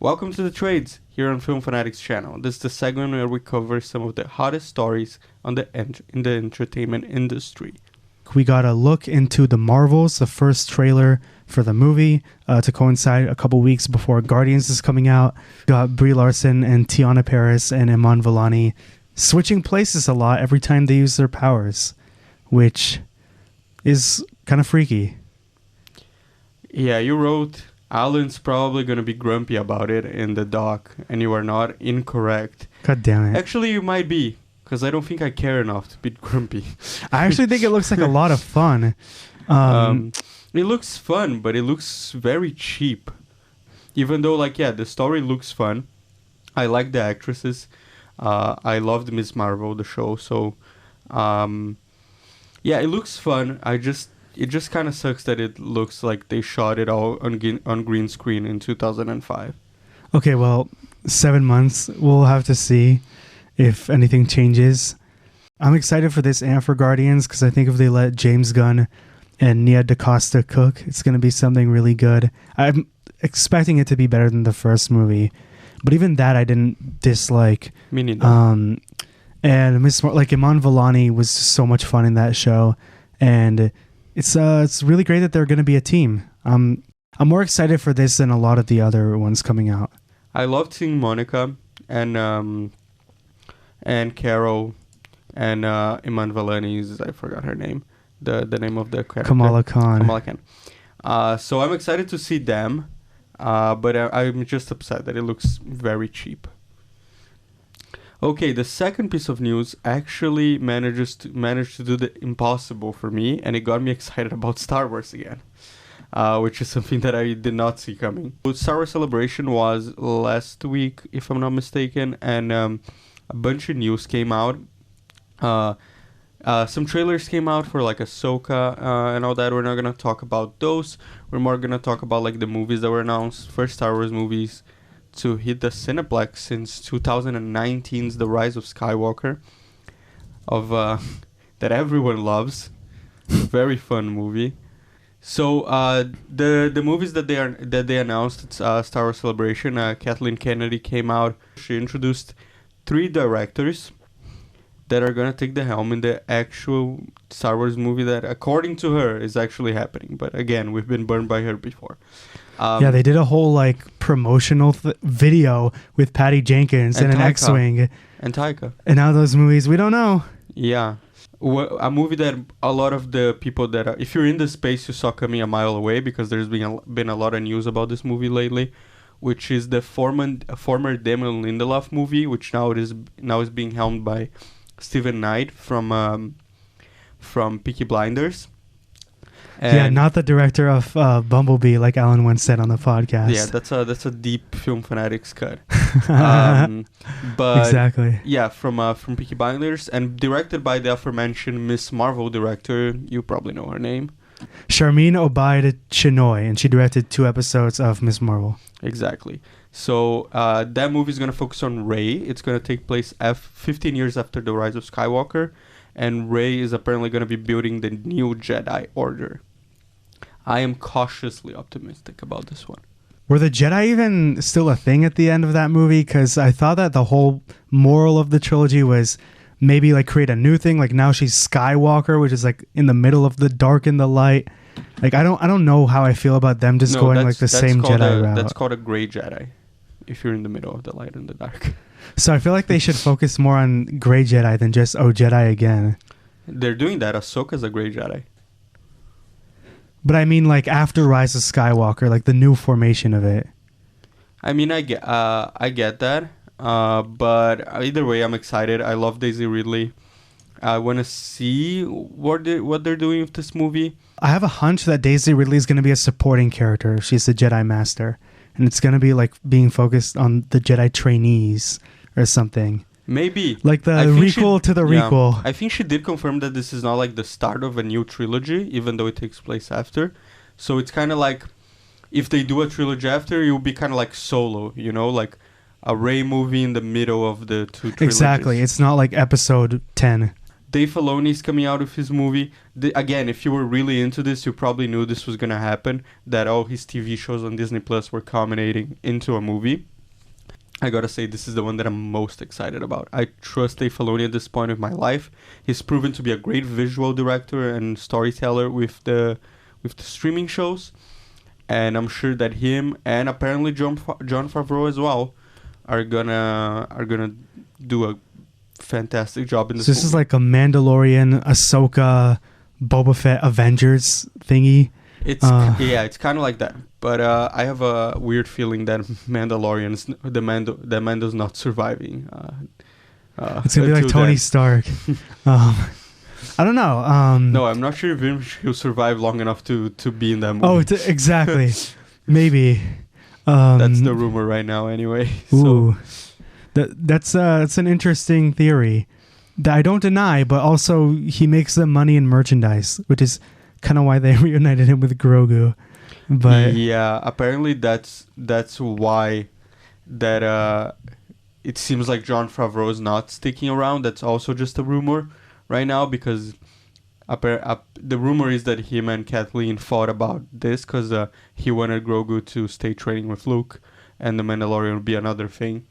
Welcome to the Trades here on Film Fanatics channel. This is the segment where we cover some of the hottest stories on in the entertainment industry. We got a look into the Marvels, the first trailer for the movie to coincide a couple weeks before Guardians is coming out. Got Brie Larson and Tiana Paris and Iman Vellani switching places a lot every time they use their powers, which is kind of freaky. Yeah, you wrote Alan's probably going to be grumpy about it in the doc, and you are not incorrect. God damn it. Actually, you might be, because I don't think I care enough to be grumpy. I actually think it looks like a lot of fun. It looks fun, but it looks very cheap. Even though, the story looks fun. I like the actresses. I loved Ms. Marvel, the show. So, it looks fun. It just kind of sucks that it looks like they shot it all on green screen in 2005. Okay, well, 7 months. We'll have to see if anything changes. I'm excited for this and for Guardians because I think if they let James Gunn and Nia DaCosta cook, it's going to be something really good. I'm expecting it to be better than the first movie, but even that I didn't dislike. Me neither. And Iman Vellani was so much fun in that show, and it's really great that they're going to be a team. I'm more excited for this than a lot of the other ones coming out. I loved seeing Monica and Carol and Iman Vellani's, I forgot her name, the name of the character. Kamala Khan. So I'm excited to see them, but I'm just upset that it looks very cheap. Okay, the second piece of news actually managed to do the impossible for me, and it got me excited about Star Wars again, which is something that I did not see coming. Star Wars Celebration was last week, if I'm not mistaken, and a bunch of news came out. Some trailers came out for Ahsoka and all that. We're not gonna talk about those. We're more gonna talk about the movies that were announced. First Star Wars movies to hit the Cineplex since 2019's The Rise of Skywalker, that everyone loves. Very fun movie. So the movies that they announced, it's Star Wars Celebration. Kathleen Kennedy came out. She introduced 3 directors that are gonna take the helm in the actual Star Wars movie that, according to her, is actually happening. But again, we've been burned by her before. They did a whole promotional video with Patty Jenkins and an Taika. X-Wing And Taika. and now those movies we don't know. Yeah. A movie that a lot of the people that are, if you're in the space, you saw coming a mile away, because there's been a lot of news about this movie lately, which is the former Damon Lindelof movie, which now is being helmed by Steven Knight from Peaky Blinders. And not the director of Bumblebee, like Alan once said on the podcast. Yeah, that's a deep Film Fanatics cut. But exactly. Yeah, from Peaky Blinders, and directed by the aforementioned Miss Marvel director. You probably know her name, Sharmeen Obaid Chinoy, and she directed 2 episodes of Miss Marvel. Exactly. So that movie is gonna focus on Rey. It's gonna take place 15 years after the Rise of Skywalker, and Rey is apparently gonna be building the new Jedi Order. I am cautiously optimistic about this one. Were the Jedi even still a thing at the end of that movie? Because I thought that the whole moral of the trilogy was maybe create a new thing. Now she's Skywalker, which is in the middle of the dark and the light. I don't know how I feel about them just going the same Jedi route. That's called a gray Jedi, if you're in the middle of the light and the dark. So I feel like they should focus more on gray Jedi than just Jedi again. They're doing that. Ahsoka's a gray Jedi. But I mean, after Rise of Skywalker, the new formation of it. I mean, I get that. But either way, I'm excited. I love Daisy Ridley. I want to see what they're doing with this movie. I have a hunch that Daisy Ridley is going to be a supporting character. She's the Jedi Master. And it's going to be being focused on the Jedi trainees or something. Maybe. The requel to the requel. Yeah, I think she did confirm that this is not the start of a new trilogy, even though it takes place after. So it's kind of if they do a trilogy after, it will be kind of Solo, a Rey movie in the middle of the 2 trilogies. Exactly. It's not episode 10. Dave Filoni is coming out with his movie. Again, if you were really into this, you probably knew this was going to happen, that all his TV shows on Disney Plus were culminating into a movie. I gotta say, this is the one that I'm most excited about. I trust Dave Filoni at this point of my life. He's proven to be a great visual director and storyteller with the streaming shows, and I'm sure that him and apparently John Favreau as well are gonna do a fantastic job in this. So this movie. is like a Mandalorian, Ahsoka, Boba Fett, Avengers thingy. It's it's kind of like that. But I have a weird feeling that the Mando's not surviving. It's gonna be like Tony Stark. I don't know. No, I'm not sure if he'll survive long enough to be in that movie. Oh, exactly. Maybe. That's the rumor right now, anyway. Ooh, that's an interesting theory that I don't deny, but also he makes them money in merchandise, which is kind of why they reunited him with Grogu. But yeah, apparently that's why that it seems like Jon Favreau is not sticking around. That's also just a rumor right now, because the rumor is that him and Kathleen fought about this because he wanted Grogu to stay training with Luke, and the Mandalorian would be another thing,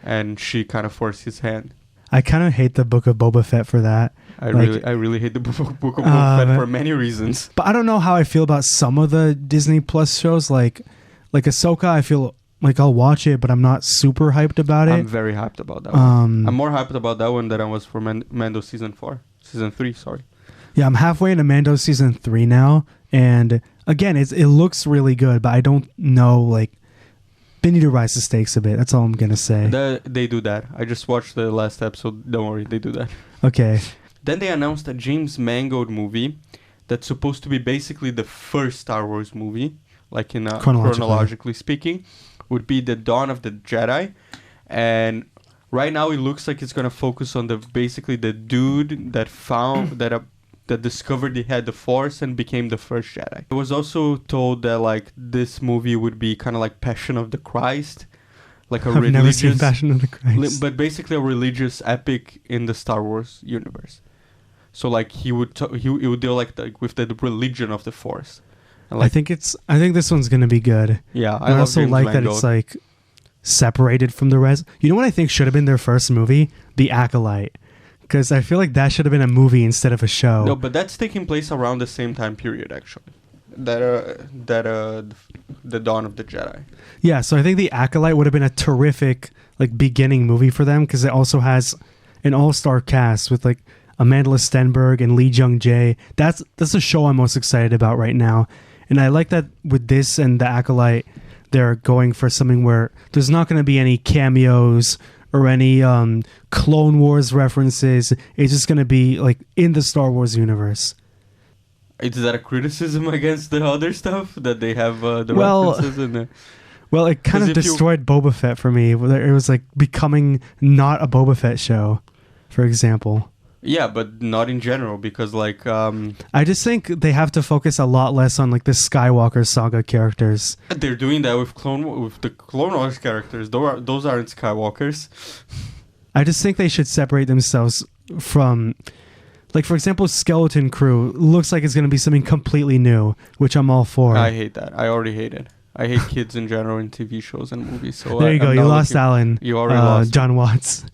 and she kind of forced his hand. I kind of hate the Book of Boba Fett for that. I really hate the Book of Boba Fett for many reasons. But I don't know how I feel about some of the Disney Plus shows, like Ahsoka. I feel like I'll watch it, but I'm not super hyped about it. I'm very hyped about that one. I'm more hyped about that one than I was for Mando season 3. Sorry. Yeah, I'm halfway into Mando season 3 now, and again, it looks really good, but I don't know, like, they need to rise the stakes a bit. That's all I'm gonna say. They do that. I just watched the last episode. Don't worry, they do that. Okay. Then they announced a James Mangold movie that's supposed to be basically the first Star Wars movie, like in chronologically speaking, would be the Dawn of the Jedi, and right now it looks like it's gonna focus on the dude that found that discovered he had the Force and became the first Jedi. It was also told that like this movie would be kind of like Passion of the Christ, like a religious. Never seen Passion of the Christ. But basically a religious epic in the Star Wars universe. So like he would deal with the religion of the Force. And, like, I think this one's gonna be good. Yeah, I also like that it's like separated from the rest. You know what I think should have been their first movie? The Acolyte. Because I feel like that should have been a movie instead of a show. No, but that's taking place around the same time period, actually. The Dawn of the Jedi. Yeah, so I think The Acolyte would have been a terrific like beginning movie for them, because it also has an all-star cast with like Amanda Stenberg and Lee Jung Jae. That's the show I'm most excited about right now. And I like that with this and The Acolyte, they're going for something where there's not going to be any cameos or any Clone Wars references. It's just going to be like in the Star Wars universe. Is that a criticism against the other stuff that they have references in there? Well, it kind of destroyed Boba Fett for me. It was like becoming not a Boba Fett show, for example. Yeah, but not in general, because like I just think they have to focus a lot less on like the Skywalker saga characters. They're doing that with the Clone Wars characters. Those aren't Skywalkers. I just think they should separate themselves from, like, for example, Skeleton Crew looks like it's going to be something completely new, which I'm all for. I hate that. I already hate it. I hate kids in general in TV shows and movies. So there you go. You lost Alan. You already lost John Watts.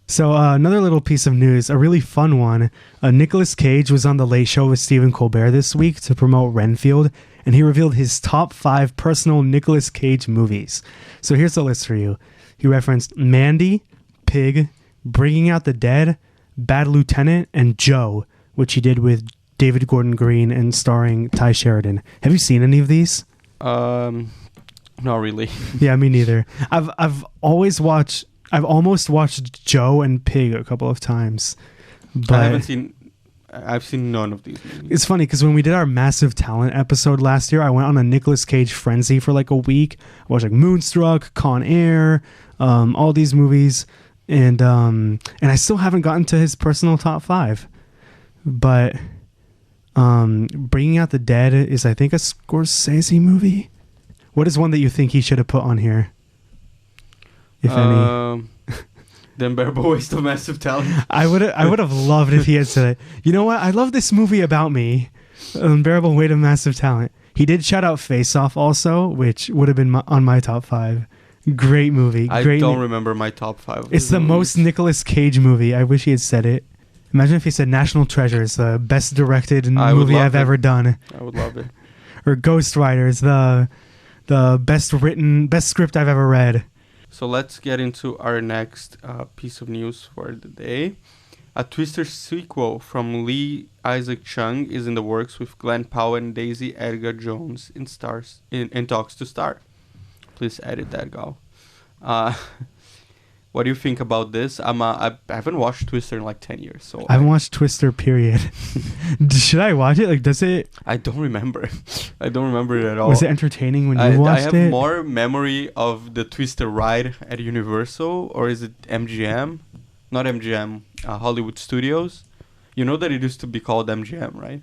So another little piece of news, a really fun one. Nicolas Cage was on The Late Show with Stephen Colbert this week to promote Renfield, and he revealed his top 5 personal Nicolas Cage movies. So here's the list for you. He referenced Mandy, Pig, Bringing Out the Dead, Bad Lieutenant, and Joe, which he did with David Gordon Green and starring Ty Sheridan. Have you seen any of these? Not really. Yeah, me neither. I've almost watched Joe and Pig a couple of times, but I've seen none of these movies. It's funny because when we did our Massive Talent episode last year, I went on a Nicolas Cage frenzy for like a week. I watched like Moonstruck, Con Air, all these movies, and I still haven't gotten to his personal top 5. But Bringing Out the Dead is, I think, a Scorsese movie. What is one that you think he should have put on here? If any. The Unbearable Waste of Massive Talent. I would have loved if he had said it. You know what? I love this movie about me. Unbearable Weight of Massive Talent. He did shout out Face Off also, which would have been on my top 5. Great movie. I Great don't remember my top 5. It's the most Nicolas Cage movie. I wish he had said it. Imagine if he said National Treasure is the best directed movie I've ever done. I would love it. Or Ghost Riders, the best script I've ever read. So let's get into our next piece of news for the day. A Twister sequel from Lee Isaac Chung is in the works with Glenn Powell and Daisy Edgar Jones in talks to star. Please edit that, Gal. What do you think about this? I haven't watched Twister in like 10 years. So I haven't watched Twister, period. Should I watch it? Like, does it... I don't remember. I don't remember it at all. Was it entertaining when you watched it? I have more memory of the Twister ride at Universal, or is it MGM? Not MGM, Hollywood Studios. You know that it used to be called MGM, right?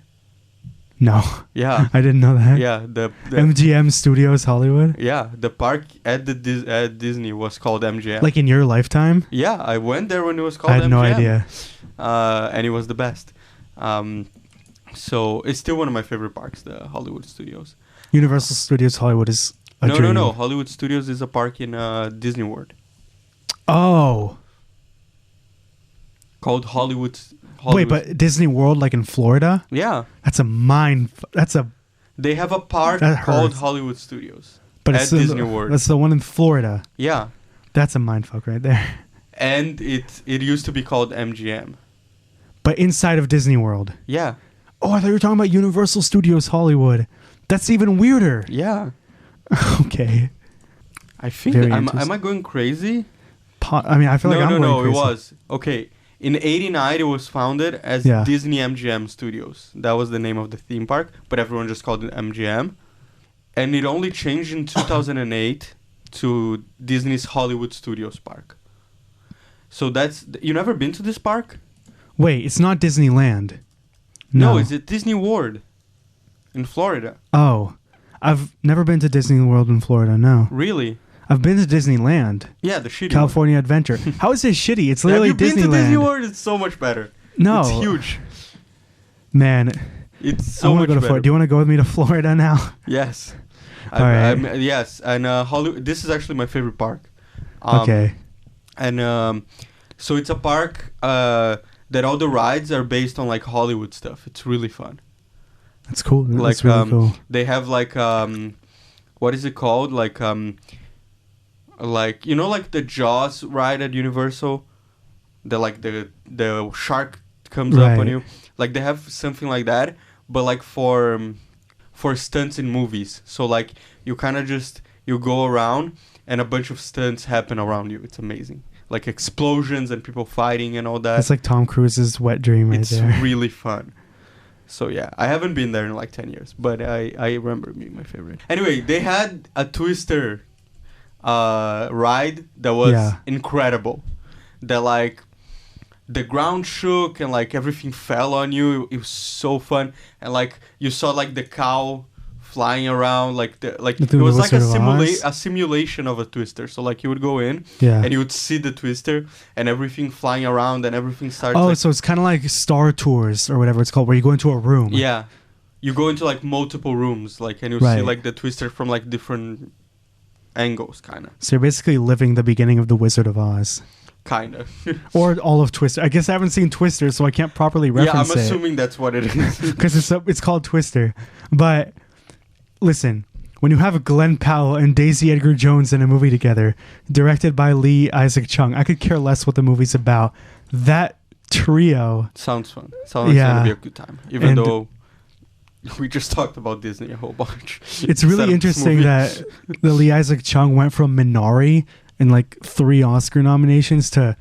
No. Yeah. I didn't know that. Yeah. The MGM Studios Hollywood? Yeah. The park at at Disney was called MGM. Like in your lifetime? Yeah. I went there when it was called MGM. I had no idea. And it was the best. So it's still one of my favorite parks, the Hollywood Studios. Universal Studios Hollywood is a dream. No. Hollywood Studios is a park in Disney World. Oh. Called Hollywood. Wait, but Disney World, like in Florida? Yeah. That's a mind... They have a park called Hollywood Studios. But at Disney World. That's the one in Florida. Yeah. That's a mindfuck right there. And it used to be called MGM. But inside of Disney World. Yeah. Oh, I thought you were talking about Universal Studios Hollywood. That's even weirder. Yeah. Okay. I think... Am I going crazy? I feel like I'm going crazy. It was. Okay. In 1989, it was founded as Disney MGM Studios. That was the name of the theme park, but everyone just called it MGM. And it only changed in 2008 to Disney's Hollywood Studios Park. So that's... You never been to this park? Wait, it's not Disneyland. No, it's at Disney World in Florida. Oh. I've never been to Disney World in Florida, no. Really? I've been to Disneyland. Yeah, the shitty California Adventure. How is it shitty? It's literally Disneyland. Have you been to Disney World? It's so much better. No. It's huge. Man. It's so much better. Do you want to go with me to Florida now? Yes. All right. Yes. And Hollywood. This is actually my favorite park. Okay. And so it's a park that all the rides are based on like Hollywood stuff. It's really fun. That's cool. That's really cool. They have like what is it called? Like you know, like the Jaws ride at Universal, the shark comes up on you. Like they have something like that, but like for stunts in movies. So like you kind of you go around and a bunch of stunts happen around you. It's amazing, like explosions and people fighting and all that. It's like Tom Cruise's wet dream right there. It's really fun. So yeah, I haven't been there in like 10 years, but I remember being my favorite. Anyway, they had a Twister ride that was incredible. That like the ground shook and like everything fell on you. It was so fun, and like you saw like the cow flying around, it was like a simulation of a Twister. So like you would go in and you would see the Twister and everything flying around and everything starts. Oh, so it's kind of like Star Tours or whatever it's called, where you go into a room. Yeah, you go into like multiple rooms, like, and you see like the Twister from like different angles, kind of. So you're basically living the beginning of The Wizard of Oz. Kind of. Or all of Twister. I guess I haven't seen Twister, so I can't properly reference it. Yeah, I'm assuming that's what it is. Because it's called Twister. But listen, when you have Glenn Powell and Daisy Edgar Jones in a movie together, directed by Lee Isaac Chung, I could care less what the movie's about. That trio sounds fun. Sounds gonna be a good time. Even though we just talked about Disney a whole bunch. It's really interesting that the Lee Isaac Chung went from Minari and like 3 Oscar nominations to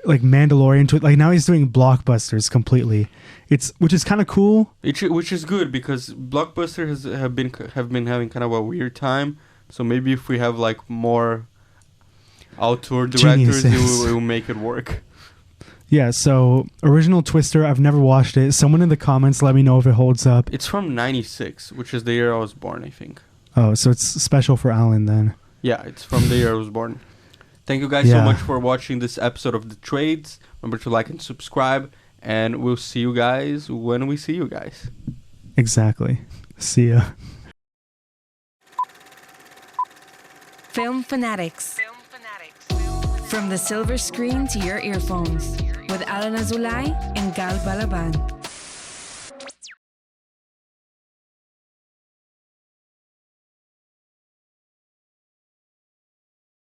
like Mandalorian to like now he's doing blockbusters completely. Which is kind of cool. Which is good because blockbusters have been having kind of a weird time. So maybe if we have like more auteur directors, it will make it work. Yeah, so original Twister, I've never watched it. Someone in the comments let me know if it holds up. It's from 96, which is the year I was born, I think. Oh, so it's special for Alan then. Yeah, it's from the year I was born. Thank you guys so much for watching this episode of The Trades. Remember to like and subscribe, and we'll see you guys when we see you guys. Exactly. See ya. Film Fanatics. From the silver screen to your earphones with Alan Azulay and Gal Balaban.